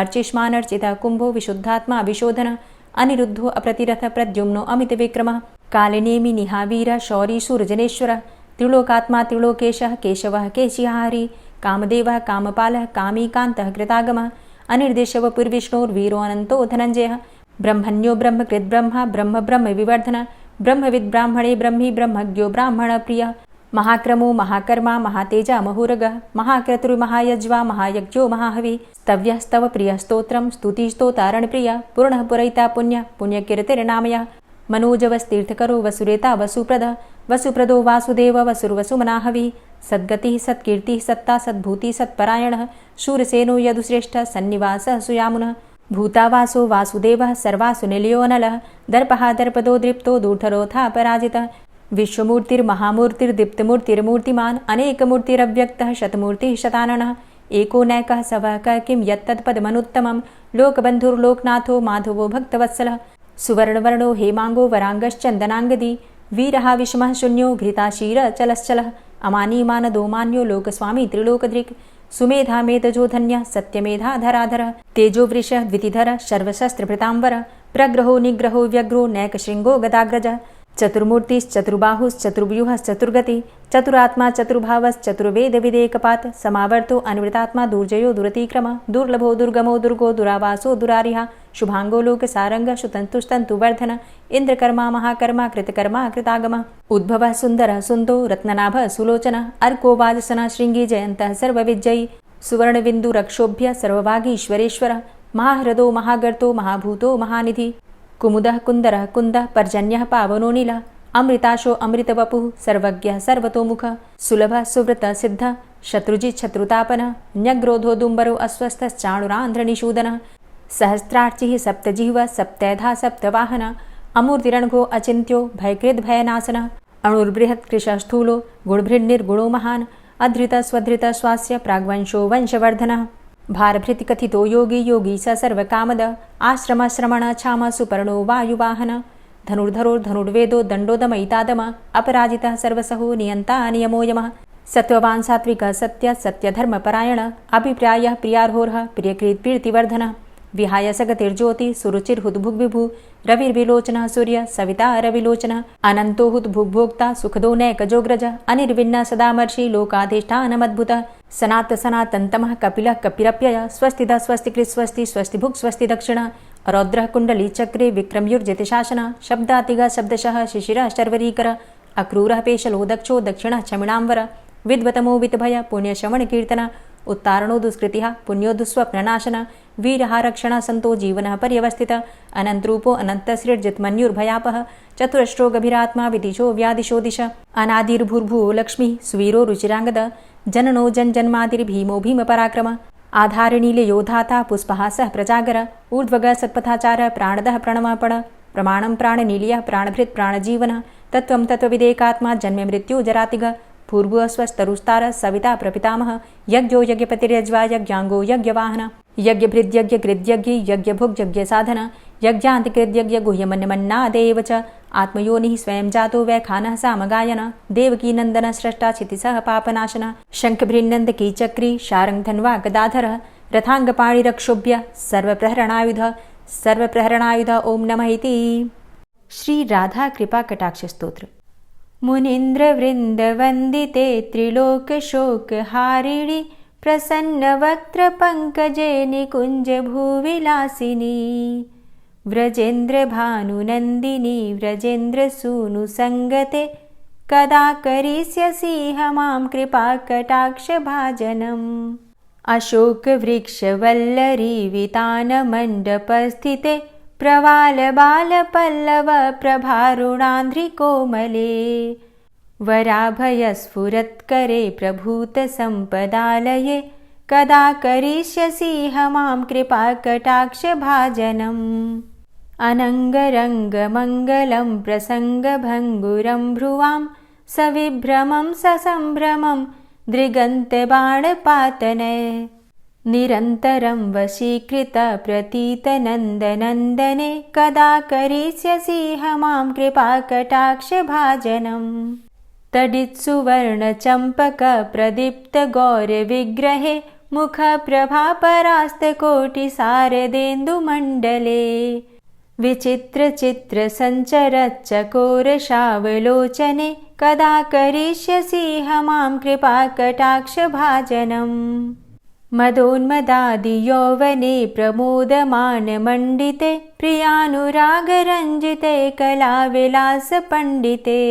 अर्चिष्मान अर्चित कुंभो विशुद्धात्मा विशोधन अनिरुद्धो अप्रतिरथ प्रद्युम्नो अमित विक्रमः कालिनेमि निहावीर शौरी सूरजनेश्वर त्रिलोकात्मा त्रिलोकेशः केशवः केशिहारी कामदेवः कामपालः कामीकान्तः कृतागमः अनिर्देशव पुर्विष्णोर्वीरो अनन्तो धनञ्जयः ब्रह्मण्यो ब्रह्मकृद्ब्रह्मा ब्रह्म ब्रह्म विवर्धन ब्रह्मविद् ब्राह्मणे ब्रह्मी ब्रह्मज्ञो ब्राह्मण प्रियः महाक्रमो महाकर्मा महातेजा महोरगः महाक्रतुर्महायज्वा महायज्ञो महाहवि स्तव्यः स्तव प्रियः स्तोत्रं स्तुतिस्तोतारणप्रियः पूर्णः पुरैता पुण्यः पुण्यकीर्तिर्नामयः मनोजवस्तीर्थकरो वसुरेता वसुप्रदः वसुप्रदो वासुदेव वसुर्वसुमनाहवि सद्गतिः सत्कीर्तिः सत्ता सद्भूतिः सत्परायणः शूरसेनो यदुश्रेष्ठः सन्निवासः सुयामुनः भूतावासो वासुदेवः सर्वासु निलयोऽनलः दर्पः दर्पदो दृप्तो दूढरोथा पराजितः विश्वमूर्तिर्महामूर्तिर्दीप्तमूर्तिर्मूर्तिमान् अनेकमूर्तिरव्यक्तः शतमूर्तिः शताननः एको नैकः सवः किं यत्तत्पदमनुत्तमं लोकबन्धुर्लोकनाथो माधवो भक्तवत्सलः सुवर्णवर्णो हेमांगो वरांगश्चन्दनांगदी वीरः विषमः शून्यो घृताशीरचलश्चलः अमानीमानदो मान्यो लोकस्वामी त्रिलोकधृक् सुमेधा मेधजो धन्यः सत्यमेधा धराधरः तेजोवृषः द्वितिधरः सर्वशस्त्रभृताम्बरः प्रग्रहो निग्रहो व्यग्रो नैकशृङ्गो गदाग्रजः चतुर्मूर्तिश्चतुर्बाहुश्चतुर्व्यूहश्चतुर्गति चतुरात्मा चतुर्भावश्चतुर्वेदविदेकपात् समावर्तो अनिवृतात्मा दुर्जयो दुरतिक्रम दुर्लभो दुर्गमो दुर्गो दुरावासो दुरारिहा शुभांगो लोकसारंग शुतन्तुस्तन्तुवर्धन इंद्रकर्मा महाकर्मा कृतकर्मा कृतागम उद्भवः सुन्दरः सुन्दो रत्ननाभः सुलोचनः अर्को वाजसनः शृङ्गी जयन्तः सर्वविजयी सुवर्णबिन्दुरक्षोभ्य सर्वभागीश्वरेश्वरः महाहृदो महागर्तो महाभूतो महानिधि कुमुदः कुन्दरः कुन्दः पर्जन्यः पावनो नीलः अमृताशो अमृतवपुः सर्वज्ञः सर्वतोमुखः सुलभः सुव्रतः सिद्धः शत्रुजित् शत्रुतापनः न्यग्रोधो दुम्बरो अस्वस्थश्चाणुरान्ध्रनिषूदनः सहस्रार्चिः सप्तजिह्वः सप्तैधा सप्तवाहनः अमूर्तिरणघो अचिन्त्यो भयकृद्भयनाशनः अणुर्बृहत्कृशः स्थूलो गुणभृन्निर्गुणो महान् अधृतः स्वधृतः स्वास्य प्राग्वंशो वंशवर्धनः भारभृतिकथितो योगी योगी स सर्वकामद आश्रमश्रमण क्षाम सुपर्णो वायुवाहन धनुर्धरोर्धनुर्वेदो दण्डोदमयितादम अपराजितः सर्वसहो नियन्ता नियमो यमः सत्त्ववान् सात्विकः सत्य सत्यधर्मपरायण अभिप्रायः प्रियार्होर्ह प्रियकृत्प्रीतिवर्धनः विहाय सगतिर्ज्योति सुरुचिर्हुद्भुग्विभु रविर्विलोचनः सूर्य सविता रविलोचनः अनन्तो हुद्भुग्भोक्ता सुखदो नैकजोग्रज अनिर्विण्ण सदामर्षि लोकाधिष्ठानमद्भुतः सनात सनातन्तमः कपिलः कपिरप्यय स्वस्तिदा स्वस्तिकृत् स्वस्ति स्वस्तिभुक् स्वस्ति दक्षिणः रौद्रः कुण्डली चक्रे विक्रमयुर्जितशासनः शब्दातिगः शब्दशः शिशिरः शर्वरीकर अक्रूरः पेशलो दक्षो दक्षिणः क्षमिणाम्बर विद्वतमो वितभय पुण्यश्रवणकीर्तन उत्तारणो दुष्कृतिः पुण्यो दुःस्वप्ननाशन वीरः रक्षणः सन्तो जीवनः पर्यवस्थितः अनन्तरूपो अनन्तसृर्जितमन्युर्भयापः चतुरश्रो गभीरात्मा विदिशो व्यादिशो दिश अनादिर्भूर्भुवो लक्ष्मीः सुवीरो रुचिराङ्गद जननो जन्मादिर्भीमो भीमपराक्रम आधारनीलयोधाता पुष्पहासः प्रजागर ऊर्ध्वगः सत्पथाचारः प्राणदः प्रणवपण प्रमाणं प्राणनीलयः प्राणभृत् प्राणजीवनः तत्त्वं तत्त्वविदेकात्मा जन्म मृत्यु जरातिग पूर्वस्वस्तरुस्तार सविता प्रपितामह यज्ञो यज्ञपतिर्यज्वा यज्ञांगो यज्ञवाहन यज्ञभृद्यज्ञकृद्यज्ञ यज्ञभुग्यज्ञसाधन यज्ञान्तिकृद्यज्ञ गुह्यमन्यमन्नादेव च आत्मयोनिः स्वयं जातो वैखानः सामगायन देवकी नन्दन स्रष्टा क्षितिसः पापनाशन शङ्खभृन्नन्दकी चक्री शारङ्गधन्वा गदाधरः रथाङ्गपाणिरक्षोभ्य सर्वप्रहरणायुध ओम नमः इति। श्री राधा कृपा कटाक्ष स्तोत्र। मुनीन्द्रवृन्दवन्दिते त्रिलोकशोकहारिणि प्रसन्नवक्त्रपङ्कजे निकुञ्जभूविलासिनी व्रजेन्द्रभानुनन्दिनी व्रजेन्द्रसूनुसङ्गते कदा करिष्यसि मां कृपाकटाक्षभाजनम्। अशोकवृक्षवल्लरी वितानमण्डपस्थिते प्रवालबालपल्लवप्रभारुणान्ध्रिकोमले वराभयस्फुरत्करे प्रभूतसम्पदालये कदा करिष्यसि मां कृपाकटाक्षभाजनम्। अनङ्गरङ्गमङ्गलं प्रसङ्गभङ्गुरं भ्रुवां सविभ्रमं ससम्भ्रमं दृगन्तबाणपातने निरन्तरं वशीकृतप्रतीतनन्दनन्दने कदा करिष्यसि मां कृपाकटाक्षभाजनम्। तडित्सुवर्णचम्पकप्रदीप्तगौरविग्रहे मुखप्रभापरास्तकोटिसारदेन्दुमण्डले विचित्रचित्रसञ्चरच्चकोरशावलोचने कदा करिष्यसि मां कृपाकटाक्षभाजनम्। मदोन्मदादियौवने प्रमोदमानमण्डिते प्रियानुरागरञ्जिते कलाविलासपण्डिते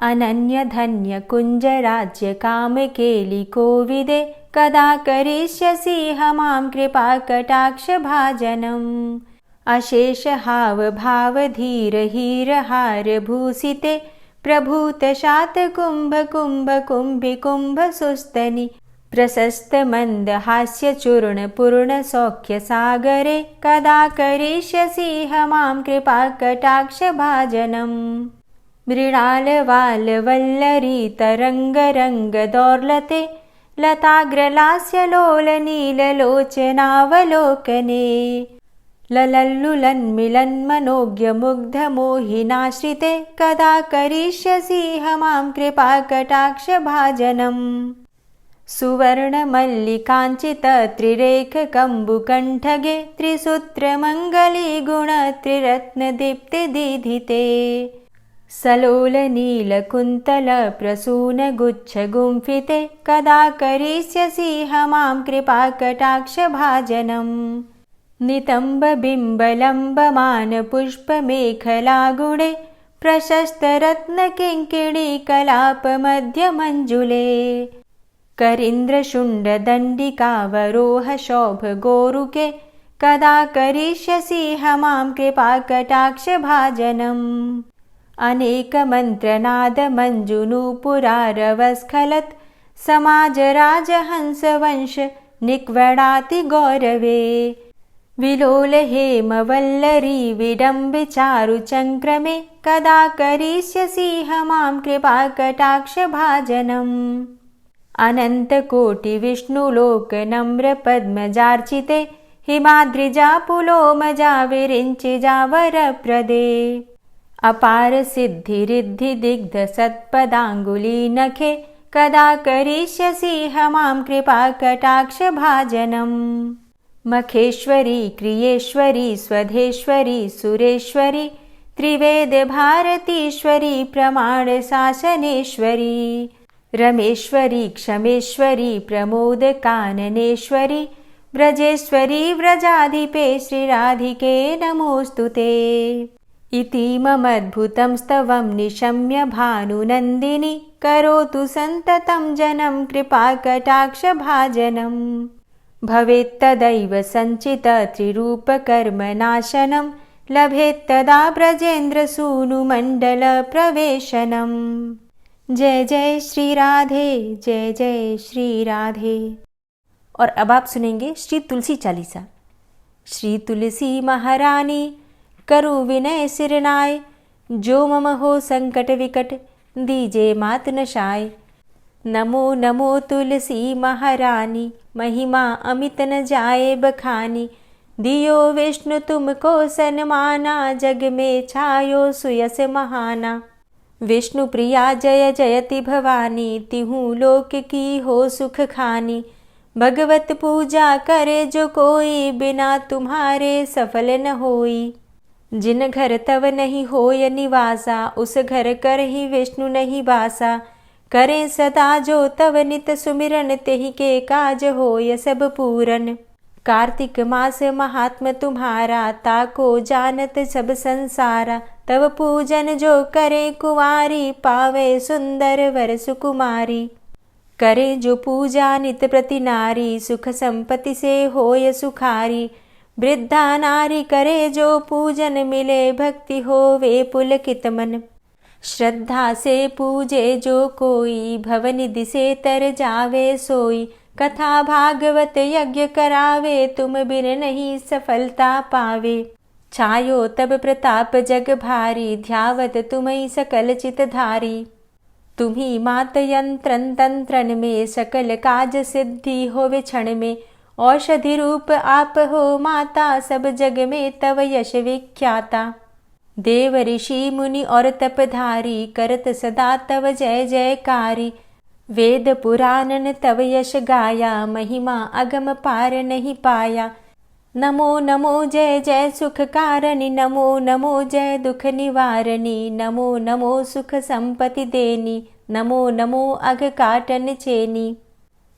अनन्यधन्यकुञ्जराज्यकामकेलिकोविदे कदा करिष्यसि मां कृपाकटाक्षभाजनम्। अशेषहावभावधीरहीरहारभूषिते प्रभूतशातकुम्भकुम्भकुम्भिकुम्भसुस्तनि प्रशस्तमन्दहास्यचूर्णपूर्णसौख्यसागरे कदा करिष्यसि मां कृपाकटाक्षभाजनम्। मृणालवालवल्लरी लताग्रलास्यलोलनीललोचनावलोकने ललल्लुलन्मिलन्मनोज्ञमुग्धमोहिनाश्रिते कदा करिष्यसि मां कृपाकटाक्षभाजनम्। सुवर्णमल्लिकाञ्चितत्रिरेखकम्बुकण्ठगे त्रिसूत्रमङ्गलीगुणत्रिरत्नदीप्तिदीधिते सलोलनीलकुन्तलप्रसूनगुच्छगुम्फिते कदा करिष्यसि मां कृपाकटाक्षभाजनम्। नितम्बबिम्बलम्बमानपुष्पमेखलागुणे प्रशस्तरत्नकिङ्किणीकलापमध्यमञ्जुले करीन्द्रशुण्डदण्डिकावरोहशोभगोरुके कदा करिष्यसि मां कृपाकटाक्षभाजनम्। अनेकमन्त्रनादमञ्जुनूपुरारवस्खलत् समाजराजहंसवंश निक्वडातिगौरवे विलोलहेमवल्लरी विडम्बिचारुचङ्क्रमे कदा करिष्यसि मां कृपाकटाक्षभाजनम्। अनन्तकोटिविष्णुलोकनम्रपद्मजार्चिते हिमाद्रिजापुलोमजाविरिञ्चिजावरप्रदे अपारसिद्धिरिद्धिदिग्धसत्पदाङ्गुलीनखे कदा करिष्यसि मां कृपाकटाक्षभाजनम्। मखेश्वरी क्रियेश्वरी स्वधेश्वरी सुरेश्वरी त्रिवेदभारतीश्वरी प्रमाणशासनेश्वरी रमेश्वरी क्षमेश्वरी प्रमोदकाननेश्वरी व्रजेश्वरी व्रजाधिपे श्रीराधिके नमोऽस्तुते। इतीममद्भुतं स्तवं निशम्य भानुनन्दिनी करोतु सन्ततं जनं कृपाकटाक्षभाजनम्। भवेत्तदैव सञ्चितत्रिरूपकर्मनाशनं लभेत्तदा ब्रजेन्द्रसूनुमण्डलप्रवेशनम्। जय जय श्री राधे, जय जय श्री राधे। और अब आप सुनेंगे श्री तुलसी चालीसा। श्री तुलसी महारानी करु विनय सिरनाय, जो मम हो संकट विकट दीजे मात नशाय। नमो नमो तुलसी महारानी, महिमा अमित न जाए बखानी। दियो विष्णु तुमको सन्माना, जग में छायो सुयस महाना। विष्णु प्रिया जय जयति भवानी, तिहु लोक की हो सुख खानी। भगवत पूजा करे जो कोई, बिना तुम्हारे सफल न होई। जिन घर तव नहीं होय निवासा, उस घर कर ही विष्णु नहीं बासा। करे सदा जो तव नित सुमिरन, तेहि के काज होय सब पूरन। कार्तिक मास महात्म तुम्हारा, ताको जानत सब संसारा। तब पूजन जो करे कुंवारी, पावे सुंदर वर सुकुमारी। करे जो पूजा नित प्रति नारी, सुख संपत्ति से होय सुखारी। वृद्धा नारी करे जो पूजन, मिले भक्ति होवे पुलकित मन। श्रद्धा से पूजे जो कोई, भवनिधि से तर जावे सोई। कथा भागवत यज्ञ करावे, तुम बिन नहीं सफलता पावे। छायो तब प्रताप जग भारी, ध्यावत तुम्हीं सकल चित धारी। तुम्ही मात यंत्रन तंत्रन में, सकल काज सिद्धि होवे क्षण में। औषधि रूप आप हो माता, सब जग में तव यश विख्याता। देव ऋषि मुनि और तपधारी, करत सदा तव जय जयकारी। वेद पुराणन तव यश गाया, महिमा अगम पार नहीं पाया। नमो नमो जय जय सुख कारणी, नमो नमो जय दुख निवारणी। नमो नमो सुख संपत्ति देनी, नमो नमो अघ काटन चेनी।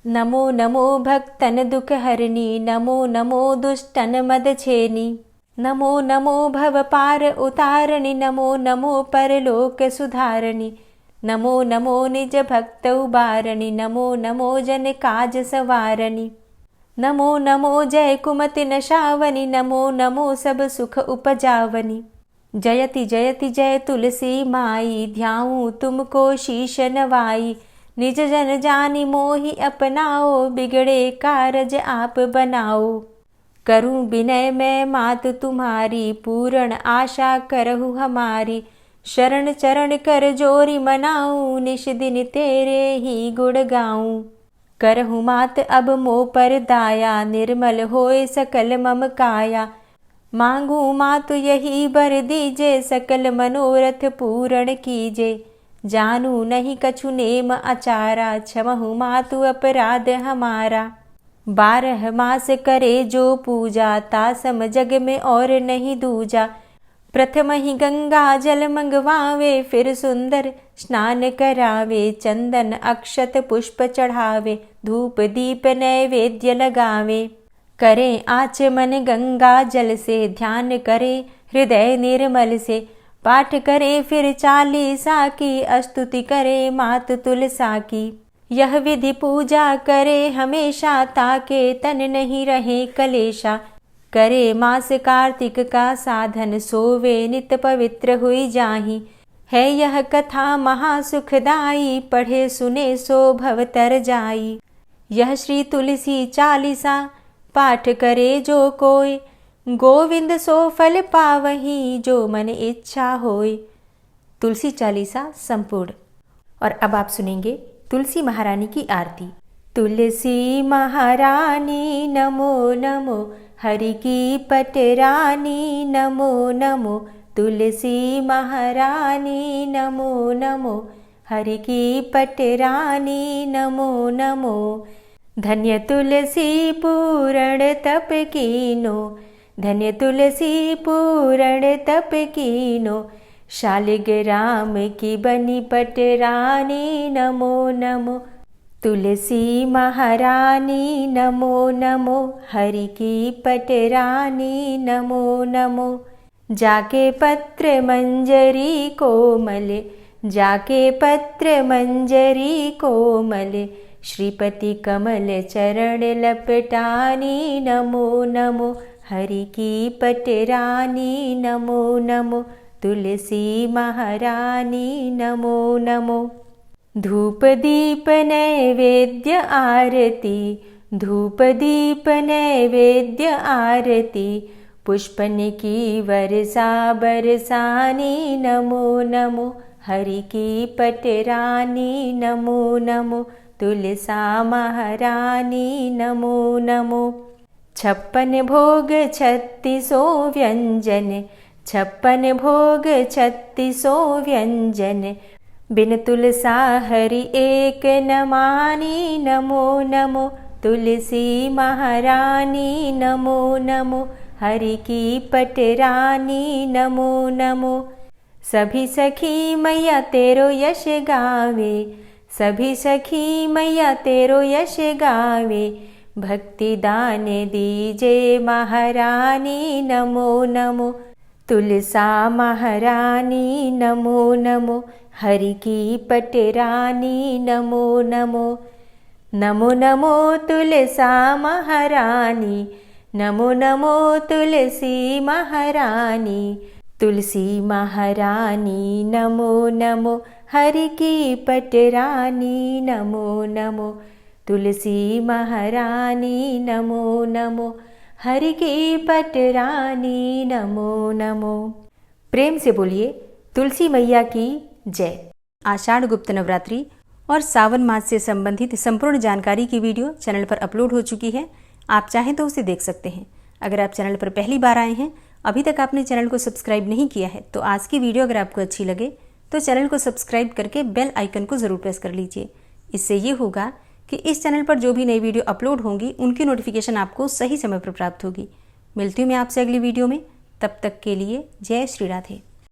नमो नमो भक्तन दुख हरणी, नमो नमो दुष्टन मद छेनी। नमो नमो भव पार उतारणी, नमो नमो परलोक सुधारणी। नमो नमो निज भक्त उबारणी, नमो नमो जन काज सवारणी। नमो नमो जय कुमति नशावनी, नमो नमो सब सुख उपजावनी। जयति जयति जय तुलसी माई, ध्याऊं तुमको शीश नवाई। निज जन जानी मोहि अपनाओ, बिगड़े कारज आप बनाओ। करूं विनय मैं मात तुम्हारी, पूर्ण आशा करहु हमारी। शरण चरण कर जोरी मनाऊं, निश दिन तेरे ही गुण गाऊं। करहु मात अब मोह पर दाया, निर्मल होए सकल मम काया। मांगू मातु यही बर दीजे, सकल मनोरथ पूर्ण कीजे। जानू नहीं कछु नेम आचारा, क्षमहु मातु अपराध हमारा। 12 मास करे जो पूजा, तासम जग में और नहीं दूजा। प्रथम ही गंगा जल मंगवावे, फिर सुंदर स्नान करावे। चंदन अक्षत पुष्प चढ़ावे, धूप दीप नैवेद्य लगावे। करे आचमन गंगा जल से, ध्यान करे हृदय निर्मल से। पाठ करे फिर चालीसा की, स्तुति करे मात तुलसा की। यह विधि पूजा करे हमेशा, ताके तन नहीं रहे कलेशा। करे मास कार्तिक का साधन, सोवे नित पवित्र हुई जाहि। है यह कथा महासुखदाई, पढ़े सुने सो भव तर जाई। यह श्री तुलसी चालीसा, पाठ करे जो कोय। गोविंद सो फल पावही, जो मन इच्छा होय। तुलसी चालीसा संपूर्ण। और अब आप सुनेंगे तुलसी महारानी की आरती। तुलसी महारानी नमो नमो, हरि की पटरानी नमो नमो। तुलसी महारानी नमो नमो, हरि की पटरानी नमो नमो। धन्य तुलसी पूर्ण तप कीनो, धन्य तुलसी पूर्ण तप कीनो। शालिग्राम की बनी पटरानी नमो नमो। तुलसी महारानी नमो नमो, हरि की पटरानी नमो नमो। जाके पत्र मंजरी कोमल, जाके पत्र मंजरी कोमल। श्रीपति कमल चरण लपटानी नमो नमो, हरि की पटरानी नमो नमो। तुलसी महारानी नमो नमो। धूप दीप नैवेद्य आरती, धूप दीप नैवेद्य आरती। पुष्पन की वर्षा बरसानी नमो नमो, हरि की पटरानी नमो नमो। तुलसा महारानी नमो नमो। 56 भोग 36 व्यंजन, 56 भोग 36 व्यंजन। बिन तुलसा हरि एक न मानी नमो नमो। तुलसी महारानी नमो नमो, हरि की पटरानी नमो नमो। सभी सखी मैया तेरो यश गावे, सभी सखी मैया तेरो यश गावे। भक्ति दान दीजे महारानी नमो नमो। तुलसा महारानी नमो नमो। हरि की पटरानी नमो नमो। नमो नमो तुलसा महारानी, नमो नमो तुलसी महारानी। तुलसी महारानी नमो नमो। हरि की पटरानी नमो नमो। तुलसी महारानी नमो नमो। हरि की पटरानी नमो नमो। प्रेम से बोलिए तुलसी मैया की जय। आषाढ़ गुप्त नवरात्रि और सावन मास से संबंधित संपूर्ण जानकारी की वीडियो चैनल पर अपलोड हो चुकी है। आप चाहें तो उसे देख सकते हैं। अगर आप चैनल पर पहली बार आए हैं, अभी तक आपने चैनल को सब्सक्राइब नहीं किया है, तो आज की वीडियो अगर आपको अच्छी लगे तो चैनल को सब्सक्राइब करके बेल आइकन को ज़रूर प्रेस कर लीजिए। इससे ये होगा कि इस चैनल पर जो भी नई वीडियो अपलोड होंगी उनकी नोटिफिकेशन आपको सही समय पर प्राप्त होगी। मिलती हूँ मैं आपसे अगली वीडियो में। तब तक के लिए जय श्री राधे।